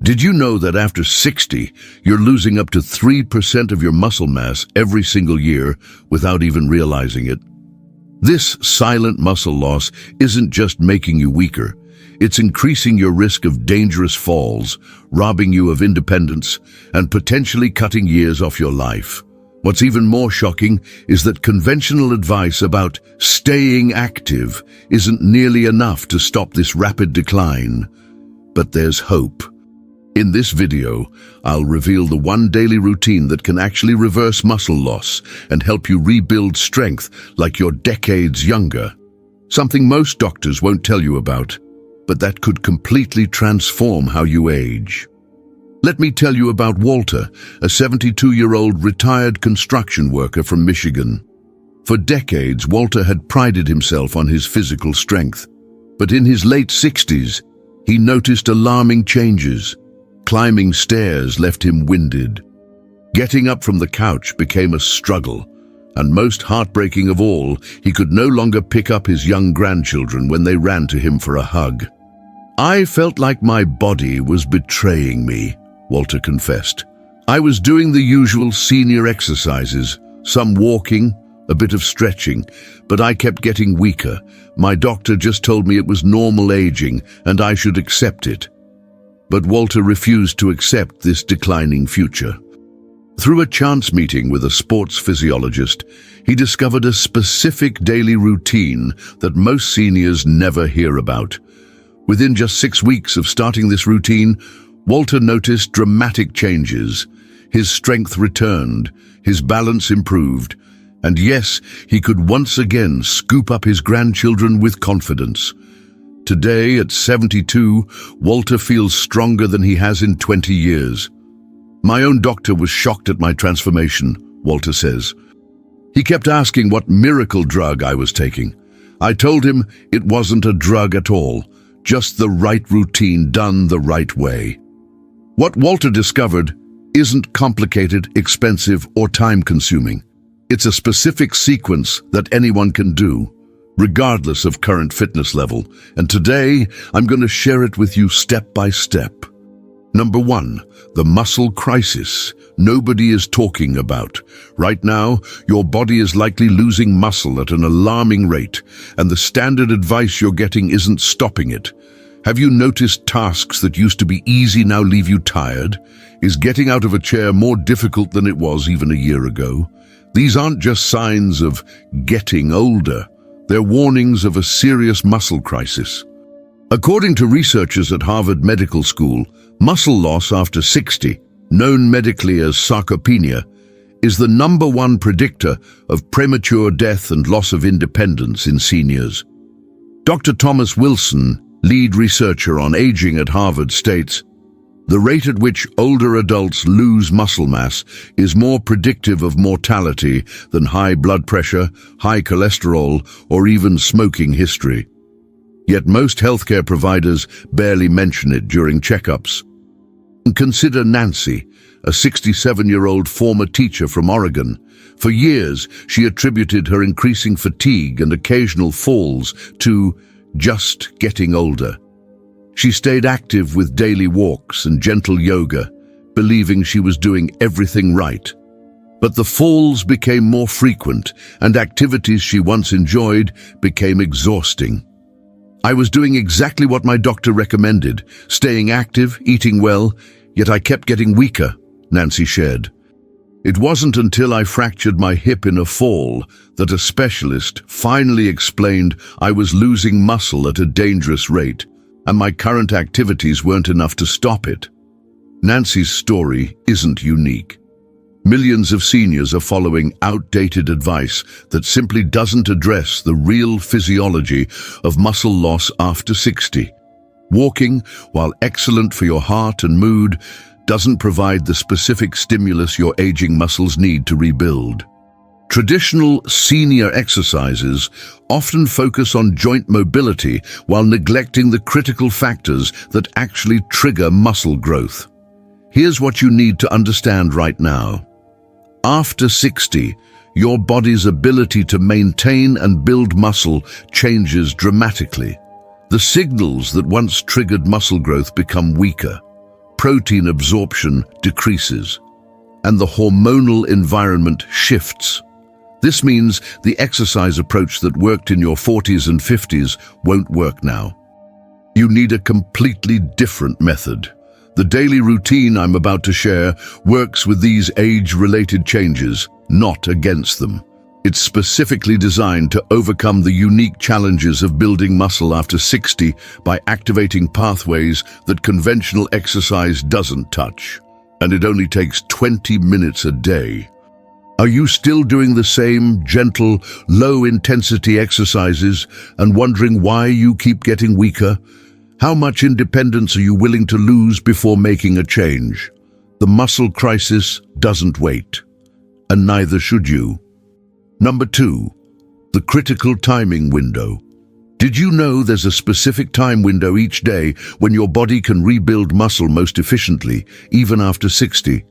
Did you know that after 60, you're losing up to 3% of your muscle mass every single year without even realizing it? This silent muscle loss isn't just making you weaker. It's increasing your risk of dangerous falls, robbing you of independence, and potentially cutting years off your life. What's even more shocking is that conventional advice about staying active isn't nearly enough to stop this rapid decline. But there's hope. In this video, I'll reveal the one daily routine that can actually reverse muscle loss and help you rebuild strength like you're decades younger. Something most doctors won't tell you about, but that could completely transform how you age. Let me tell you about Walter, a 72-year-old retired construction worker from Michigan. For decades, Walter had prided himself on his physical strength. But in his late 60s, he noticed alarming changes. Climbing stairs left him winded. Getting up from the couch became a struggle. And most heartbreaking of all, he could no longer pick up his young grandchildren when they ran to him for a hug. "I felt like my body was betraying me," Walter confessed. "I was doing the usual senior exercises, some walking, a bit of stretching, but I kept getting weaker. My doctor just told me it was normal aging and I should accept it." But Walter refused to accept this declining future. Through a chance meeting with a sports physiologist, he discovered a specific daily routine that most seniors never hear about. Within just 6 weeks of starting this routine, Walter noticed dramatic changes. His strength returned, his balance improved, and yes, he could once again scoop up his grandchildren with confidence. Today, at 72, Walter feels stronger than he has in 20 years. "My own doctor was shocked at my transformation," Walter says. "He kept asking what miracle drug I was taking. I told him it wasn't a drug at all, just the right routine done the right way." What Walter discovered isn't complicated, expensive, or time-consuming. It's a specific sequence that anyone can do, regardless of current fitness level. And today, I'm going to share it with you step by step. Number 1, the muscle crisis nobody is talking about. Right now, your body is likely losing muscle at an alarming rate, and the standard advice you're getting isn't stopping it. Have you noticed tasks that used to be easy now leave you tired? Is getting out of a chair more difficult than it was even a year ago? These aren't just signs of getting older. They're warnings of a serious muscle crisis. According to researchers at Harvard Medical School, muscle loss after 60, known medically as sarcopenia, is the #1 predictor of premature death and loss of independence in seniors. Dr. Thomas Wilson, lead researcher on aging at Harvard, states, "The rate at which older adults lose muscle mass is more predictive of mortality than high blood pressure, high cholesterol, or even smoking history." Yet most healthcare providers barely mention it during checkups. Consider Nancy, a 67-year-old former teacher from Oregon. For years, she attributed her increasing fatigue and occasional falls to just getting older. She stayed active with daily walks and gentle yoga, believing she was doing everything right. But the falls became more frequent, and activities she once enjoyed became exhausting. "I was doing exactly what my doctor recommended, staying active, eating well, yet I kept getting weaker," Nancy shared. "It wasn't until I fractured my hip in a fall that a specialist finally explained I was losing muscle at a dangerous rate, and my current activities weren't enough to stop it." Nancy's story isn't unique. Millions of seniors are following outdated advice that simply doesn't address the real physiology of muscle loss after 60. Walking, while excellent for your heart and mood, doesn't provide the specific stimulus your aging muscles need to rebuild. Traditional senior exercises often focus on joint mobility while neglecting the critical factors that actually trigger muscle growth. Here's what you need to understand right now. After 60, your body's ability to maintain and build muscle changes dramatically. The signals that once triggered muscle growth become weaker. protein absorption decreases, and the hormonal environment shifts. This means the exercise approach that worked in your 40s and 50s won't work now. You need a completely different method. The daily routine I'm about to share works with these age-related changes, not against them. It's specifically designed to overcome the unique challenges of building muscle after 60 by activating pathways that conventional exercise doesn't touch. And it only takes 20 minutes a day. Are you still doing the same gentle, low-intensity exercises and wondering why you keep getting weaker? How much independence are you willing to lose before making a change? The muscle crisis doesn't wait, and neither should you. Number 2, the critical timing window. Did you know there's a specific time window each day when your body can rebuild muscle most efficiently, even after 60?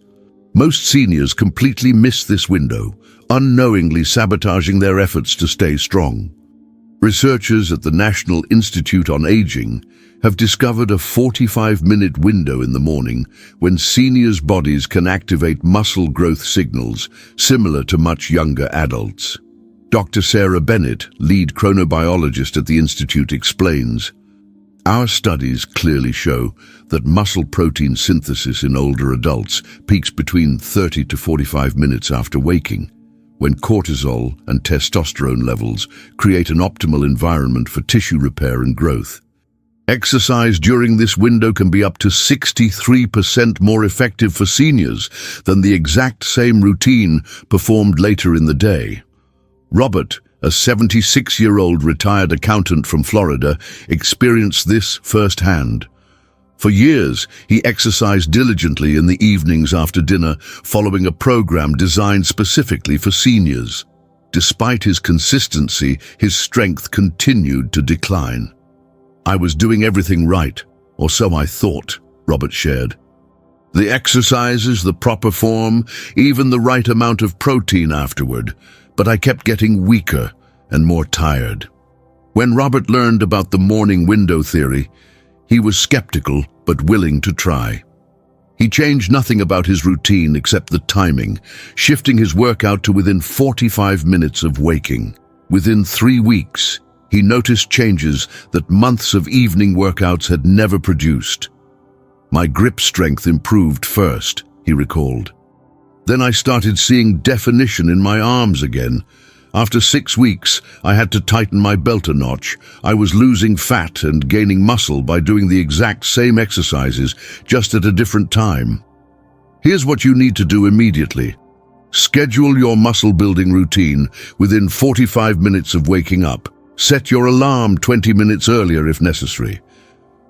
Most seniors completely miss this window, unknowingly sabotaging their efforts to stay strong. Researchers at the National Institute on Aging have discovered a 45-minute window in the morning when seniors' bodies can activate muscle growth signals similar to much younger adults. Dr. Sarah Bennett, lead chronobiologist at the Institute, explains, "Our studies clearly show that muscle protein synthesis in older adults peaks between 30 to 45 minutes after waking, when cortisol and testosterone levels create an optimal environment for tissue repair and growth. Exercise during this window can be up to 63% more effective for seniors than the exact same routine performed later in the day." Robert, a 76-year-old retired accountant from Florida, experienced this firsthand. For years, he exercised diligently in the evenings after dinner, following a program designed specifically for seniors. Despite his consistency, his strength continued to decline. "I was doing everything right, or so I thought," Robert shared. "The exercises, the proper form, even the right amount of protein afterward, but I kept getting weaker and more tired." When Robert learned about the morning window theory, he was skeptical but willing to try. He changed nothing about his routine except the timing, shifting his workout to within 45 minutes of waking. Within 3 weeks, he noticed changes that months of evening workouts had never produced. "My grip strength improved first," he recalled. "Then I started seeing definition in my arms again. After 6 weeks, I had to tighten my belt a notch. I was losing fat and gaining muscle by doing the exact same exercises, just at a different time." Here's what you need to do immediately. Schedule your muscle-building routine within 45 minutes of waking up. Set your alarm 20 minutes earlier if necessary.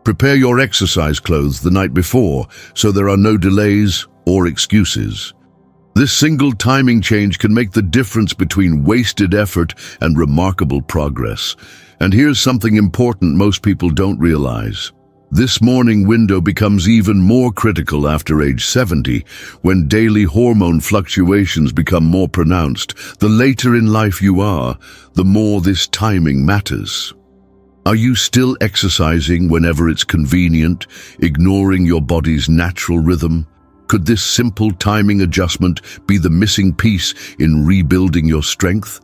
Prepare your exercise clothes the night before so there are no delays or excuses. This single timing change can make the difference between wasted effort and remarkable progress. And here's something important most people don't realize. This morning window becomes even more critical after age 70, when daily hormone fluctuations become more pronounced. The later in life you are, the more this timing matters. Are you still exercising whenever it's convenient, ignoring your body's natural rhythm? Could this simple timing adjustment be the missing piece in rebuilding your strength?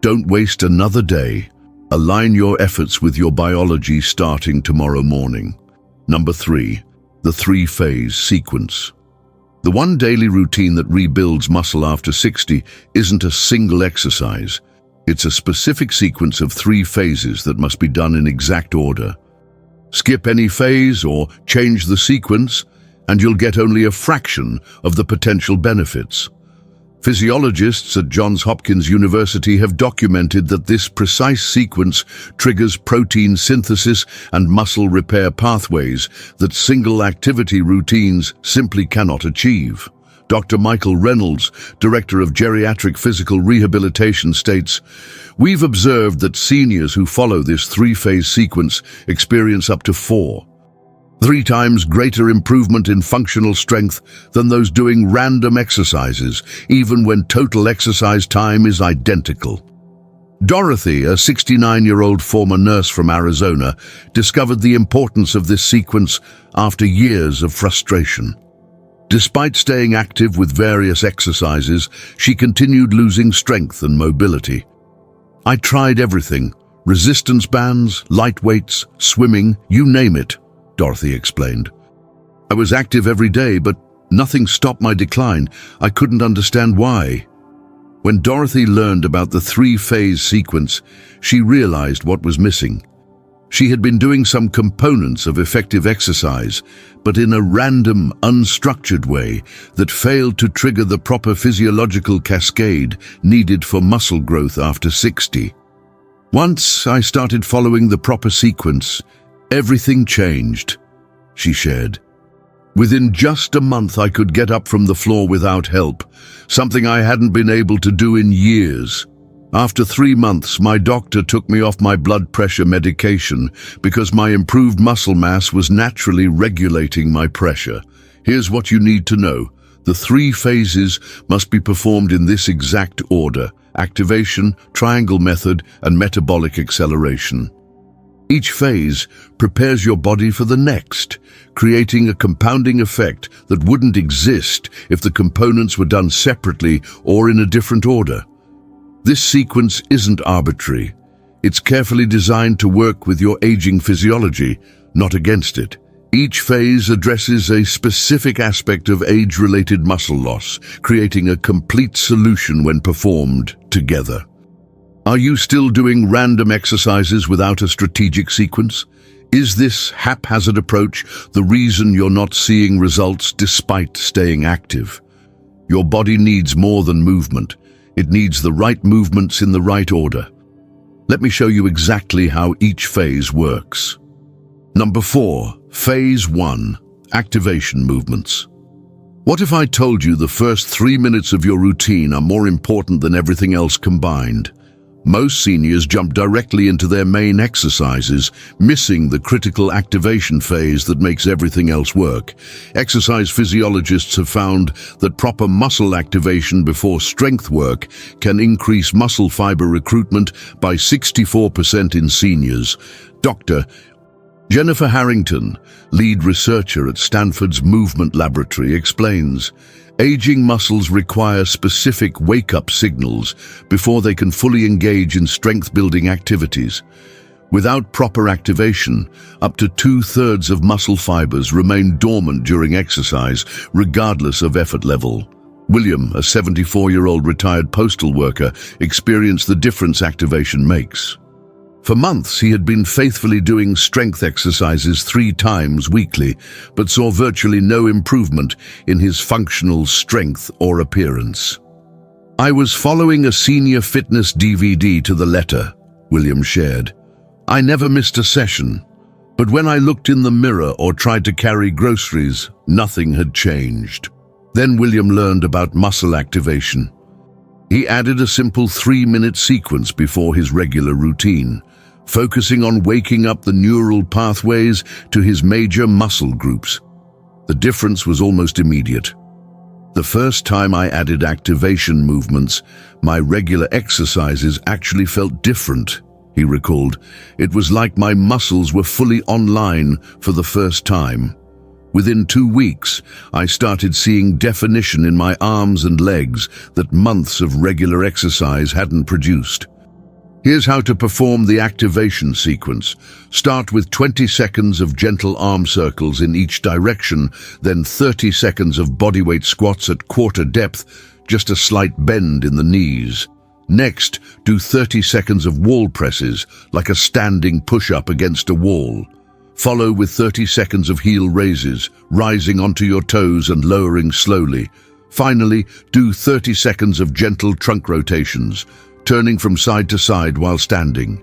Don't waste another day. Align your efforts with your biology starting tomorrow morning. Number 3, the 3-phase sequence. The one daily routine that rebuilds muscle after 60 isn't a single exercise. It's a specific sequence of 3 phases that must be done in exact order. Skip any phase or change the sequence, and you'll get only a fraction of the potential benefits. Physiologists at Johns Hopkins University have documented that this precise sequence triggers protein synthesis and muscle repair pathways that single-activity routines simply cannot achieve. Dr. Michael Reynolds, Director of Geriatric Physical Rehabilitation, states, "We've observed that seniors who follow this 3-phase sequence experience up to 3 times greater improvement in functional strength than those doing random exercises, even when total exercise time is identical." Dorothy, a 69-year-old former nurse from Arizona, discovered the importance of this sequence after years of frustration. Despite staying active with various exercises, she continued losing strength and mobility. "I tried everything, resistance bands, light weights, swimming, you name it," Dorothy explained. "I was active every day, but nothing stopped my decline. I couldn't understand why." When Dorothy learned about the three-phase sequence, she realized what was missing. She had been doing some components of effective exercise, but in a random, unstructured way that failed to trigger the proper physiological cascade needed for muscle growth after 60. "Once I started following the proper sequence, everything changed," she shared. "Within just a month I could get up from the floor without help, something I hadn't been able to do in years. After 3 months, my doctor took me off my blood pressure medication because my improved muscle mass was naturally regulating my pressure. Here's what you need to know. The 3 phases must be performed in this exact order: activation, triangle method, and metabolic acceleration. Each phase prepares your body for the next, creating a compounding effect that wouldn't exist if the components were done separately or in a different order. This sequence isn't arbitrary. It's carefully designed to work with your aging physiology, not against it. Each phase addresses a specific aspect of age-related muscle loss, creating a complete solution when performed together. Are you still doing random exercises without a strategic sequence? Is this haphazard approach the reason you're not seeing results despite staying active? Your body needs more than movement. It needs the right movements in the right order. Let me show you exactly how each phase works. Number 4, Phase 1, Activation Movements. What if I told you the first 3 minutes of your routine are more important than everything else combined? Most seniors jump directly into their main exercises, missing the critical activation phase that makes everything else work. Exercise physiologists have found that proper muscle activation before strength work can increase muscle fiber recruitment by 64% in seniors. Dr. Jennifer Harrington, lead researcher at Stanford's Movement Laboratory, explains, aging muscles require specific wake-up signals before they can fully engage in strength-building activities. Without proper activation, up to 2/3 of muscle fibers remain dormant during exercise, regardless of effort level. William, a 74-year-old retired postal worker, experienced the difference activation makes. For months, he had been faithfully doing strength exercises 3 times weekly, but saw virtually no improvement in his functional strength or appearance. "I was following a senior fitness DVD to the letter," William shared. "I never missed a session, but when I looked in the mirror or tried to carry groceries, nothing had changed." Then William learned about muscle activation. He added a simple 3-minute sequence before his regular routine, focusing on waking up the neural pathways to his major muscle groups. The difference was almost immediate. "The first time I added activation movements, my regular exercises actually felt different," he recalled. "It was like my muscles were fully online for the first time. Within 2 weeks, I started seeing definition in my arms and legs that months of regular exercise hadn't produced." Here's how to perform the activation sequence. Start with 20 seconds of gentle arm circles in each direction, then 30 seconds of bodyweight squats at quarter depth, just a slight bend in the knees. Next, do 30 seconds of wall presses, like a standing push-up against a wall. Follow with 30 seconds of heel raises, rising onto your toes and lowering slowly. Finally, do 30 seconds of gentle trunk rotations, turning from side to side while standing.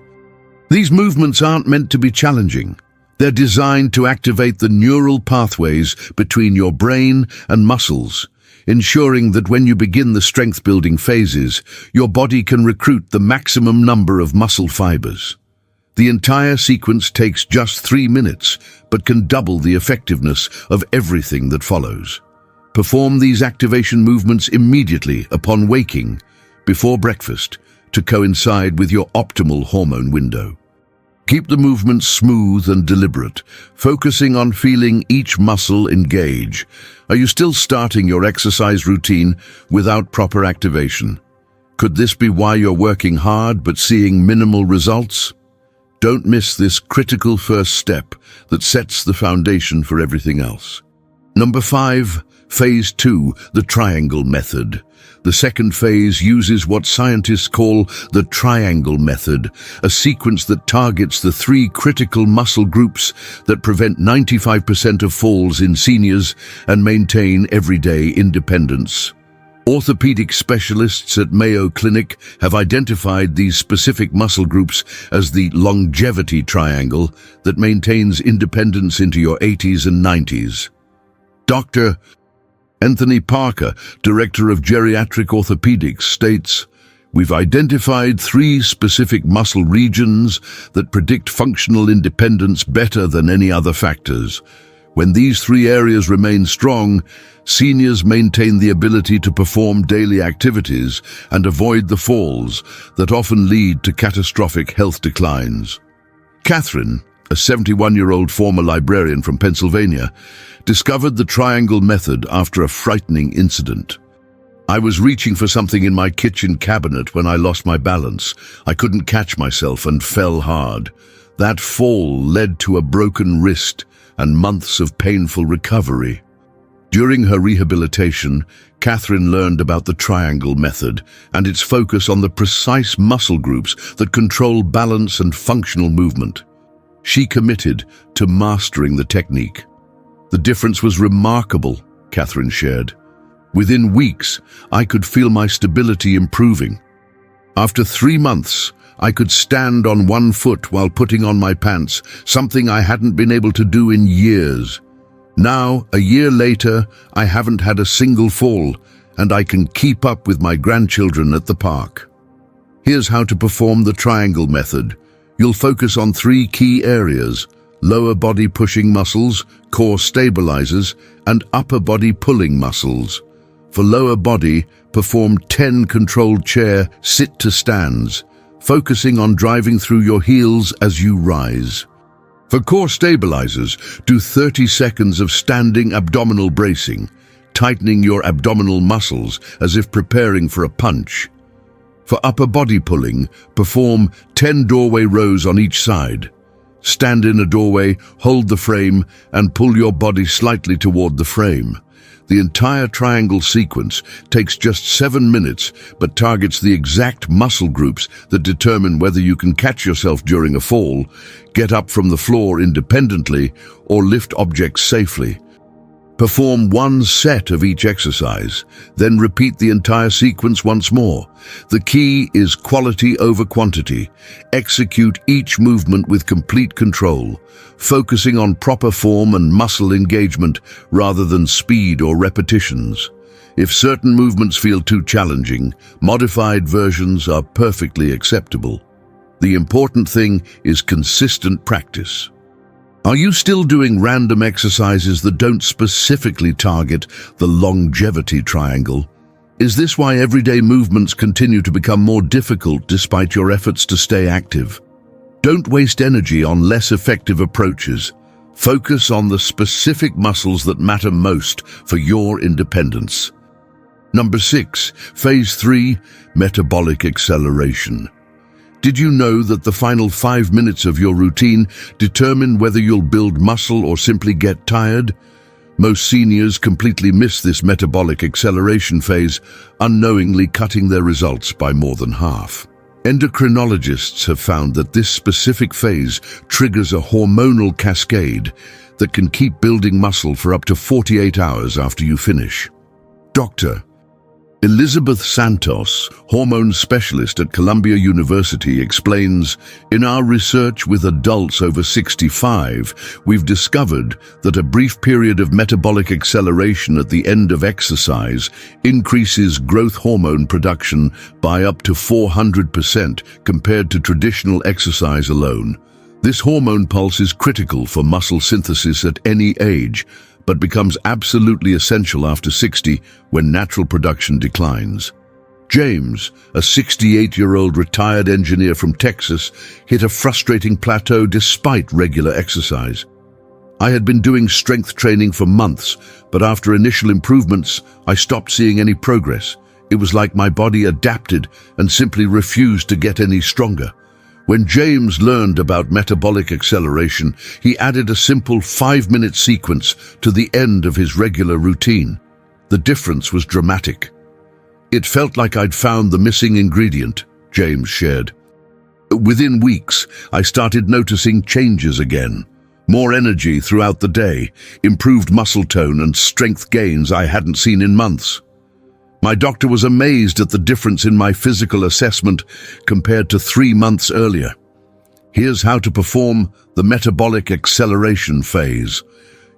These movements aren't meant to be challenging. They're designed to activate the neural pathways between your brain and muscles, ensuring that when you begin the strength-building phases, your body can recruit the maximum number of muscle fibers. The entire sequence takes just 3 minutes, but can double the effectiveness of everything that follows. Perform these activation movements immediately upon waking, before breakfast, to coincide with your optimal hormone window. Keep the movements smooth and deliberate, focusing on feeling each muscle engage. Are you still starting your exercise routine without proper activation? Could this be why you're working hard but seeing minimal results? Don't miss this critical first step that sets the foundation for everything else. Number 5, Phase 2, the triangle method. The second phase uses what scientists call the triangle method, a sequence that targets the 3 critical muscle groups that prevent 95% of falls in seniors and maintain everyday independence. Orthopedic specialists at Mayo Clinic have identified these specific muscle groups as the longevity triangle that maintains independence into your 80s and 90s. Dr. Anthony Parker, Director of Geriatric Orthopedics, states, "We've identified 3 specific muscle regions that predict functional independence better than any other factors. When these 3 areas remain strong, seniors maintain the ability to perform daily activities and avoid the falls that often lead to catastrophic health declines." Catherine, a 71-year-old former librarian from Pennsylvania, discovered the triangle method after a frightening incident. "I was reaching for something in my kitchen cabinet when I lost my balance. I couldn't catch myself and fell hard. That fall led to a broken wrist and months of painful recovery." During her rehabilitation, Catherine learned about the triangle method and its focus on the precise muscle groups that control balance and functional movement. She committed to mastering the technique. "The difference was remarkable," Catherine shared. "Within weeks, I could feel my stability improving. After 3 months, I could stand on one foot while putting on my pants, something I hadn't been able to do in years. Now, a year later, I haven't had a single fall, and I can keep up with my grandchildren at the park." Here's how to perform the triangle method. You'll focus on 3 key areas: lower body pushing muscles, core stabilizers, and upper body pulling muscles. For lower body, perform 10 controlled chair sit-to-stands, focusing on driving through your heels as you rise. For core stabilizers, do 30 seconds of standing abdominal bracing, tightening your abdominal muscles as if preparing for a punch. For upper body pulling, perform 10 doorway rows on each side. Stand in a doorway, hold the frame, and pull your body slightly toward the frame. The entire triangle sequence takes just 7 minutes, but targets the exact muscle groups that determine whether you can catch yourself during a fall, get up from the floor independently, or lift objects safely. Perform 1 set of each exercise, then repeat the entire sequence once more. The key is quality over quantity. Execute each movement with complete control, focusing on proper form and muscle engagement rather than speed or repetitions. If certain movements feel too challenging, modified versions are perfectly acceptable. The important thing is consistent practice. Are you still doing random exercises that don't specifically target the longevity triangle? Is this why everyday movements continue to become more difficult despite your efforts to stay active? Don't waste energy on less effective approaches. Focus on the specific muscles that matter most for your independence. Number 6, Phase 3, metabolic acceleration. Did you know that the final 5 minutes of your routine determine whether you'll build muscle or simply get tired? Most seniors completely miss this metabolic acceleration phase, unknowingly cutting their results by more than half. Endocrinologists have found that this specific phase triggers a hormonal cascade that can keep building muscle for up to 48 hours after you finish. Dr. Elizabeth Santos, hormone specialist at Columbia University, explains, "In our research with adults over 65, we've discovered that a brief period of metabolic acceleration at the end of exercise increases growth hormone production by up to 400% compared to traditional exercise alone. This hormone pulse is critical for muscle synthesis at any age, but becomes absolutely essential after 60 when natural production declines." James, a 68-year-old retired engineer from Texas, hit a frustrating plateau despite regular exercise. I had been doing strength training for months, but after initial improvements, I stopped seeing any progress. It was like my body adapted and simply refused to get any stronger. When James learned about metabolic acceleration, he added a simple 5-minute sequence to the end of his regular routine. The difference was dramatic. It felt like I'd found the missing ingredient, James shared. Within weeks, I started noticing changes again. More energy throughout the day, improved muscle tone and strength gains I hadn't seen in months. My doctor was amazed at the difference in my physical assessment compared to 3 months earlier. Here's how to perform the metabolic acceleration phase.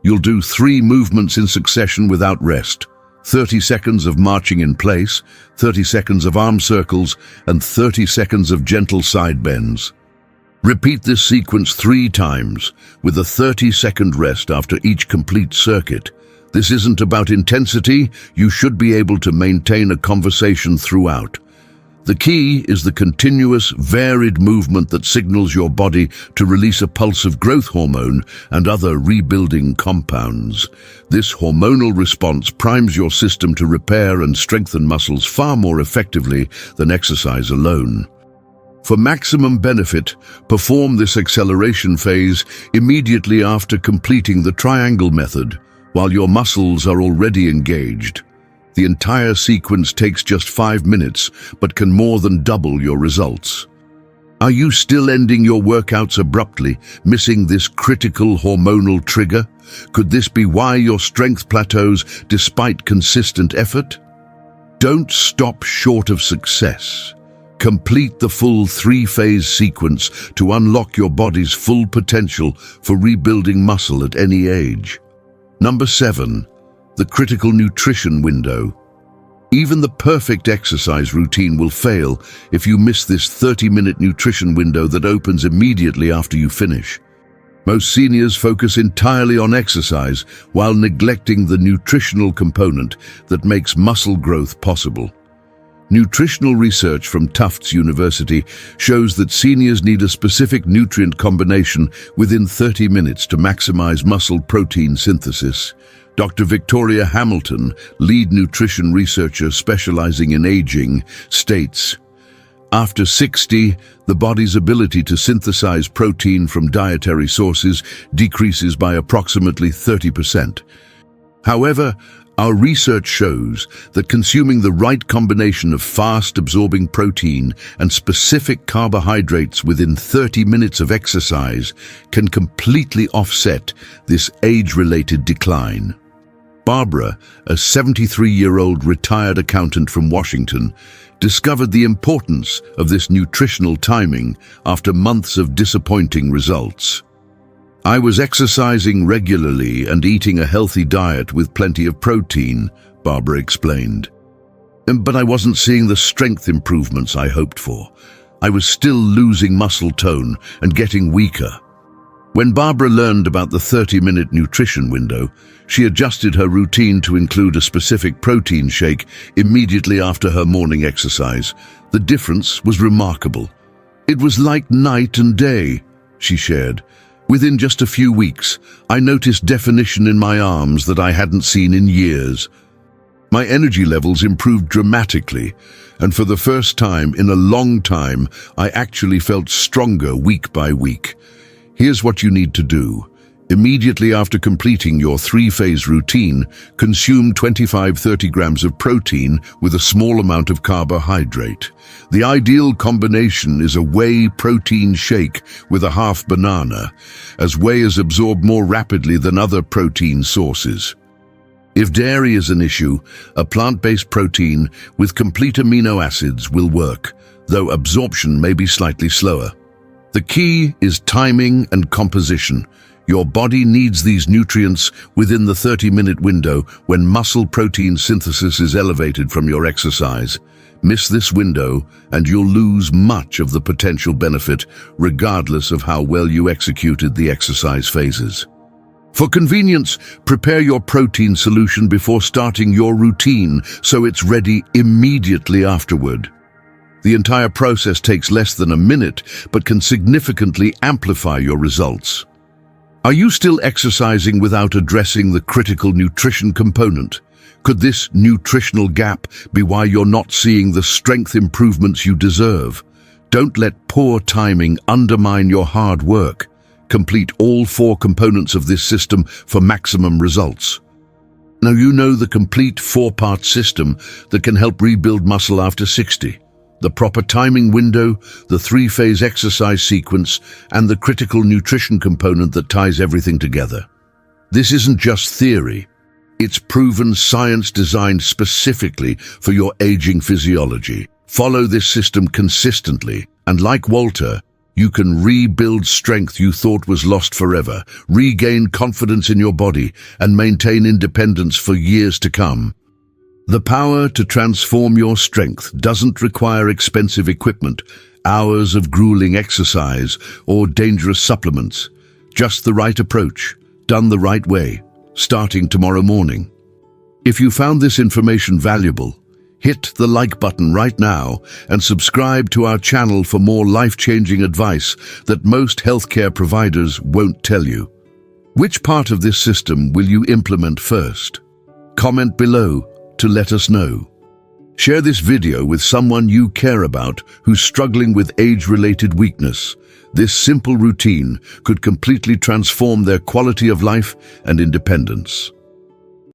You'll do 3 movements in succession without rest. 30 seconds of marching in place, 30 seconds of arm circles, and 30 seconds of gentle side bends. Repeat this sequence 3 times, with a 30-second rest after each complete circuit. This isn't about intensity, you should be able to maintain a conversation throughout. The key is the continuous, varied movement that signals your body to release a pulse of growth hormone and other rebuilding compounds. This hormonal response primes your system to repair and strengthen muscles far more effectively than exercise alone. For maximum benefit, perform this acceleration phase immediately after completing the triangle method, while your muscles are already engaged. The entire sequence takes just 5 minutes, but can more than double your results. Are you still ending your workouts abruptly, missing this critical hormonal trigger? Could this be why your strength plateaus despite consistent effort? Don't stop short of success. Complete the full 3-phase sequence to unlock your body's full potential for rebuilding muscle at any age. Number 7. The critical nutrition window. Even the perfect exercise routine will fail if you miss this 30-minute nutrition window that opens immediately after you finish. Most seniors focus entirely on exercise while neglecting the nutritional component that makes muscle growth possible. Nutritional research from Tufts University shows that seniors need a specific nutrient combination within 30 minutes to maximize muscle protein synthesis. Dr. Victoria Hamilton, lead nutrition researcher specializing in aging, states, "After 60, the body's ability to synthesize protein from dietary sources decreases by approximately 30%. However, our research shows that consuming the right combination of fast-absorbing protein and specific carbohydrates within 30 minutes of exercise can completely offset this age-related decline." Barbara, a 73-year-old retired accountant from Washington, discovered the importance of this nutritional timing after months of disappointing results. "I was exercising regularly and eating a healthy diet with plenty of protein," Barbara explained. "But I wasn't seeing the strength improvements I hoped for. I was still losing muscle tone and getting weaker." When Barbara learned about the 30-minute nutrition window, she adjusted her routine to include a specific protein shake immediately after her morning exercise. The difference was remarkable. "It was like night and day," she shared. "Within just a few weeks, I noticed definition in my arms that I hadn't seen in years. My energy levels improved dramatically, and for the first time in a long time, I actually felt stronger week by week." Here's what you need to do. Immediately after completing your 3-phase routine, consume 25-30 grams of protein with a small amount of carbohydrate. The ideal combination is a whey protein shake with a half banana, as whey is absorbed more rapidly than other protein sources. If dairy is an issue, a plant-based protein with complete amino acids will work, though absorption may be slightly slower. The key is timing and composition. Your body needs these nutrients within the 30-minute window when muscle protein synthesis is elevated from your exercise. Miss this window and you'll lose much of the potential benefit, regardless of how well you executed the exercise phases. For convenience, prepare your protein solution before starting your routine so it's ready immediately afterward. The entire process takes less than a minute, but can significantly amplify your results. Are you still exercising without addressing the critical nutrition component? Could this nutritional gap be why you're not seeing the strength improvements you deserve? Don't let poor timing undermine your hard work. Complete all 4 components of this system for maximum results. Now you know the complete 4-part system that can help rebuild muscle after 60. The proper timing window, the 3-phase exercise sequence, and the critical nutrition component that ties everything together. This isn't just theory. It's proven science designed specifically for your aging physiology. Follow this system consistently, and like Walter, you can rebuild strength you thought was lost forever, regain confidence in your body, and maintain independence for years to come. The power to transform your strength doesn't require expensive equipment, hours of grueling exercise, or dangerous supplements. Just the right approach, done the right way, starting tomorrow morning. If you found this information valuable, hit the like button right now and subscribe to our channel for more life-changing advice that most healthcare providers won't tell you. Which part of this system will you implement first? Comment below to let us know. Share this video with someone you care about who's struggling with age-related weakness. This simple routine could completely transform their quality of life and independence.